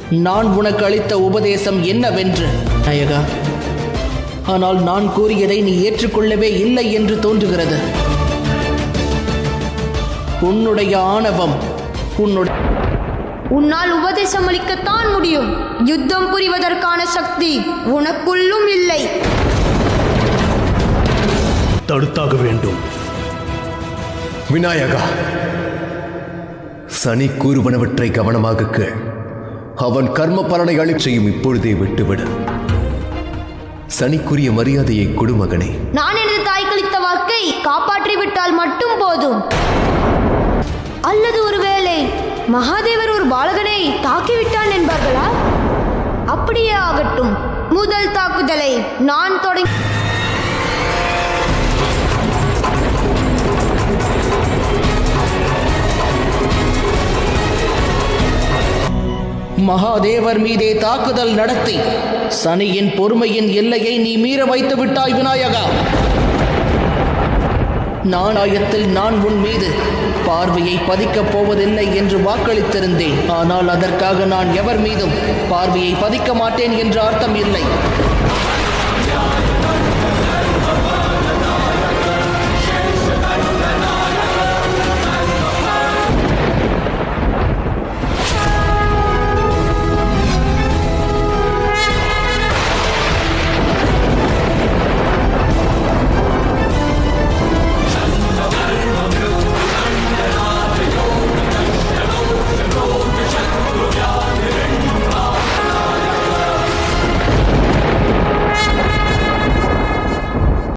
நான் உனக்கு அளித்த உபதேசம் என்னவென்று. நாயகா, ஆனால் நான் கூறியதை நீ ஏற்றுக்கொள்ளவே இல்லை என்று தோன்றுகிறது. உன்னுடைய ஆணவம் உன்னால் உபதேசம் அளிக்கத்தான் முடியும். யுத்தம் புரிவதற்கான சக்தி உனக்குள்ளும் இல்லை. தடுத்தாக வேண்டும். விநாயகா, சனி கூறுவனவற்றை கவனமாக கேள். அவன் கர்ம பலனை அளிச் செய்யும் இப்பொழுதே விட்டுவிடு. சனிக்குரிய மரியாதையை கொடு மகனே. நான் எனது தாய் கழித்த வாக்கை காப்பாற்றிவிட்டால் மட்டும் போதும். அல்லது ஒருவேளை மகாதேவர் ஒரு பாலகனை தாக்கிவிட்டான் என்பார்களா? அப்படியே ஆகட்டும். முதல் தாக்குதலை நான் தொடங்கி. மகாதேவர் மீதே தாக்குதல் நடத்தி சனியின் பொறுமையின் எல்லையை நீ மீற வைத்து விட்டாய் விநாயகா. நாணயத்தில் நான் உன் மீது பார்வையை பதிக்கப் போவதில்லை என்று வாக்களித்திருந்தேன். ஆனால் அதற்காக நான் எவர் மீதும் பார்வையை பதிக்க மாட்டேன் என்ற அர்த்தம் இல்லை.